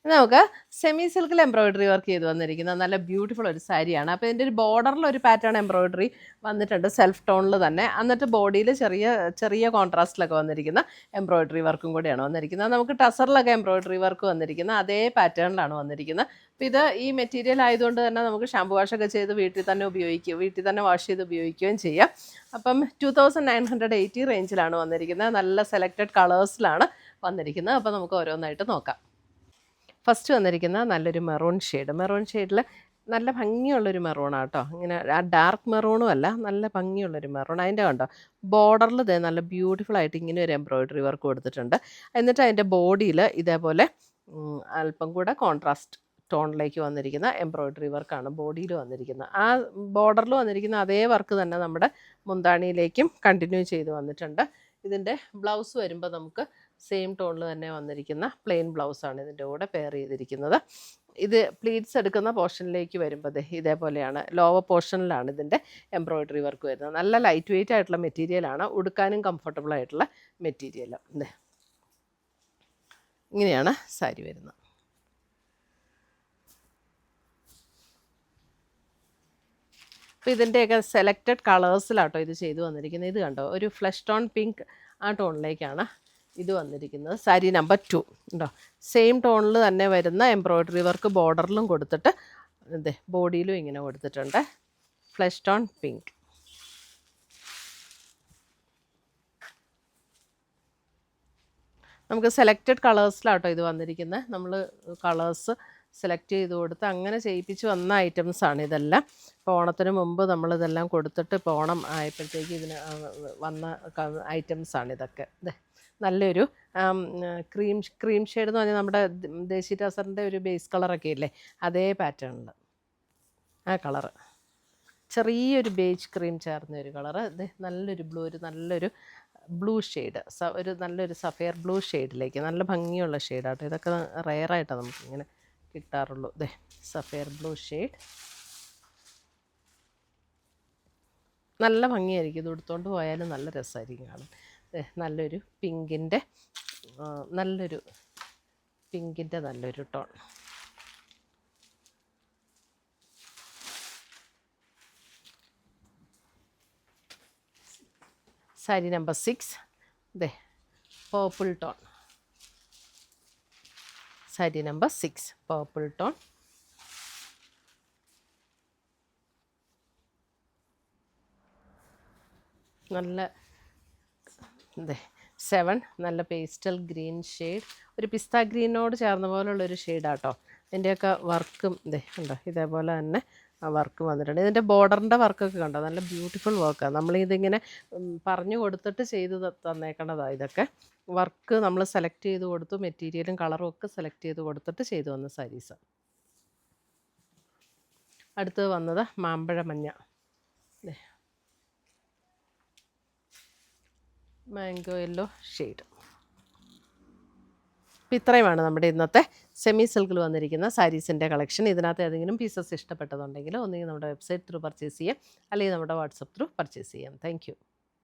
ഇത് നമുക്ക് സെമി സിൽക്കിൽ എംബ്രോയിഡറി വർക്ക് ചെയ്ത് വന്നിരിക്കുന്ന നല്ല ബ്യൂട്ടിഫുൾ ഒരു സാരിയാണ്. അപ്പോൾ ഇതിൻ്റെ ഒരു ബോർഡറിൽ ഒരു പാറ്റേൺ എംബ്രോയിഡറി വന്നിട്ടുണ്ട് സെൽഫ് ടോണിൽ തന്നെ. എന്നിട്ട് ബോഡിയിൽ ചെറിയ ചെറിയ കോൺട്രാസ്റ്റിലൊക്കെ വന്നിരിക്കുന്ന എംബ്രോയിഡറി വർക്കും കൂടിയാണ് വന്നിരിക്കുന്നത്. നമുക്ക് ടസറിലൊക്കെ എംബ്രോയിഡറി വർക്ക് വന്നിരിക്കുന്ന അതേ പാറ്റേണിലാണ് വന്നിരിക്കുന്നത്. അപ്പോൾ ഇത് ഈ മെറ്റീരിയൽ ആയതുകൊണ്ട് തന്നെ നമുക്ക് ഷാമ്പു വാഷൊക്കെ ചെയ്ത് വീട്ടിൽ തന്നെ വീട്ടിൽ തന്നെ വാഷ് ചെയ്ത് ഉപയോഗിക്കുകയും ചെയ്യാം. അപ്പം 2980 റേഞ്ചിലാണ് വന്നിരിക്കുന്നത്. നല്ല സെലക്റ്റഡ് കളേഴ്സിലാണ് വന്നിരിക്കുന്നത്. അപ്പോൾ നമുക്ക് ഓരോന്നായിട്ട് നോക്കാം. ഫസ്റ്റ് വന്നിരിക്കുന്ന നല്ലൊരു മെറൂൺ ഷെയ്ഡിൽ നല്ല ഭംഗിയുള്ളൊരു മെറൂണാണ് കേട്ടോ. ഇങ്ങനെ ആ ഡാർക്ക് മെറൂണും അല്ല, നല്ല ഭംഗിയുള്ളൊരു മെറൂൺ. അതിൻ്റെ കണ്ടോ ബോർഡറിൽ നല്ല ബ്യൂട്ടിഫുൾ ആയിട്ട് ഇങ്ങനെ ഒരു എംബ്രോയിഡറി വർക്ക് കൊടുത്തിട്ടുണ്ട്. എന്നിട്ട് അതിൻ്റെ ബോഡിയിൽ ഇതേപോലെ അല്പം കൂടെ കോൺട്രാസ്റ്റ് ടോണിലേക്ക് വന്നിരിക്കുന്ന എംബ്രോയിഡറി വർക്കാണ് ബോഡിയിൽ വന്നിരിക്കുന്നത്. ആ ബോർഡറിൽ വന്നിരിക്കുന്ന അതേ വർക്ക് തന്നെ നമ്മുടെ മുന്താണിയിലേക്കും കണ്ടിന്യൂ ചെയ്ത് വന്നിട്ടുണ്ട്. ഇതിൻ്റെ ബ്ലൗസ് വരുമ്പോൾ നമുക്ക് സെയിം ടോണിൽ തന്നെ വന്നിരിക്കുന്ന പ്ലെയിൻ ബ്ലൗസാണ് ഇതിൻ്റെ കൂടെ പെയർ ചെയ്തിരിക്കുന്നത്. ഇത് പ്ലീറ്റ്സ് എടുക്കുന്ന പോർഷനിലേക്ക് വരുമ്പോൾ ഇതേപോലെയാണ്, ലോവർ പോർഷനിലാണ് ഇതിൻ്റെ എംബ്രോയിഡറി വർക്ക് വരുന്നത്. നല്ല ലൈറ്റ് വെയിറ്റ് ആയിട്ടുള്ള മെറ്റീരിയലാണ്, ഉടുക്കാനും കംഫർട്ടബിൾ ആയിട്ടുള്ള മെറ്റീരിയൽ. ഇങ്ങനെയാണ് സാരി വരുന്നത്. അപ്പോൾ ഇതിൻ്റെയൊക്കെ സെലക്റ്റഡ് കളേഴ്സിലാട്ടോ ഇത് ചെയ്തു വന്നിരിക്കുന്നത്. ഇത് കണ്ടോ ഒരു ഫ്ലഷ് ടോൺ പിങ്ക് ആ ടോണിലേക്കാണ് ഇത് വന്നിരിക്കുന്നത്. സാരി നമ്പർ 2 ഉണ്ടോ സെയിം ടോണിൽ തന്നെ വരുന്ന എംബ്രോയിഡറി വർക്ക് ബോർഡറിലും കൊടുത്തിട്ട് ബോഡിയിലും ഇങ്ങനെ കൊടുത്തിട്ടുണ്ട്. Flush tone pink. നമുക്ക് സെലക്റ്റഡ് കളേഴ്സിലാട്ടോ ഇത് വന്നിരിക്കുന്നത്. നമ്മൾ കളേഴ്സ് സെലക്ട് ചെയ്ത് കൊടുത്ത് അങ്ങനെ ചെയ്യിപ്പിച്ച് വന്ന ഐറ്റംസാണ് ഇതെല്ലാം. ഇപ്പോൾ ഓണത്തിന് മുമ്പ് നമ്മളിതെല്ലാം കൊടുത്തിട്ട് ഇപ്പോൾ ഓണം ആയപ്പോഴത്തേക്ക് ഇതിന് വന്ന ഐറ്റംസാണ് ഇതൊക്കെ. നല്ലൊരു ക്രീം ഷെയ്ഡ് എന്ന് പറഞ്ഞാൽ നമ്മുടെ ദേശി ടസറിൻ്റെ ഒരു ബേസ് കളറൊക്കെ ഇല്ലേ, അതേ പാറ്റേണിൽ ആ കളറ് ചെറിയൊരു ബേജ് ക്രീം ചേർന്ന ഒരു കളറ്. നല്ലൊരു നല്ലൊരു ബ്ലൂ ഷെയ്ഡ്, ഒരു നല്ലൊരു സഫയർ ബ്ലൂ ഷെയ്ഡിലേക്ക് നല്ല ഭംഗിയുള്ള ഷെയ്ഡാട്ടോ. ഇതൊക്കെ റെയറായിട്ടാണ് നമുക്കിങ്ങനെ കിട്ടാറുള്ളൂ. സഫയർ ബ്ലൂ ഷെയ്ഡ് നല്ല ഭംഗിയായിരിക്കും. ഇത് എടുത്തുകൊണ്ട് പോയാലും നല്ല രസമായിരിക്കും കാണാൻ. നല്ലൊരു പിങ്കിൻ്റെ നല്ലൊരു tone. Sari number 6 purple tone. Sari number 6 purple tone. നല്ല 7 നല്ല പേസ്റ്റൽ ഗ്രീൻ ഷെയ്ഡ്, ഒരു പിസ്ത ഗ്രീനോട് ചേർന്ന പോലുള്ളൊരു ഷെയ്ഡാട്ടോ. ഇതിൻ്റെയൊക്കെ വർക്കും ഉണ്ടോ ഇതേപോലെ തന്നെ വർക്ക് വന്നിട്ടുണ്ട്. ഇതിൻ്റെ ബോർഡറിൻ്റെ വർക്കൊക്കെ കണ്ടോ നല്ല ബ്യൂട്ടിഫുൾ വർക്കാണ്. നമ്മളിതിങ്ങനെ പറഞ്ഞു കൊടുത്തിട്ട് ചെയ്ത് തന്നേക്കണതാണ്. ഇതൊക്കെ വർക്ക് നമ്മൾ സെലക്ട് ചെയ്ത് കൊടുത്തു, മെറ്റീരിയലും കളറും ഒക്കെ സെലക്ട് ചെയ്ത് കൊടുത്തിട്ട് ചെയ്തു വന്ന സാരീസ്. അടുത്തത് വന്നത് മാമ്പഴ മഞ്ഞ, മാംഗോ യെല്ലോ ഷെയ്ഡ്. അപ്പോൾ ഇത്രയുമാണ് നമ്മുടെ ഇന്നത്തെ സെമി സിൽക്കിൽ വന്നിരിക്കുന്ന സാരീസിൻ്റെ കളക്ഷൻ. ഇതിനകത്ത് ഏതെങ്കിലും പീസസ് ഇഷ്ടപ്പെട്ടതുണ്ടെങ്കിൽ ഒന്നുകിൽ നമ്മുടെ വെബ്സൈറ്റ് ത്രൂ പർച്ചേസ് ചെയ്യാം, അല്ലെങ്കിൽ നമ്മുടെ വാട്സപ്പ് ത്രൂ പർച്ചേസ് ചെയ്യാം. താങ്ക്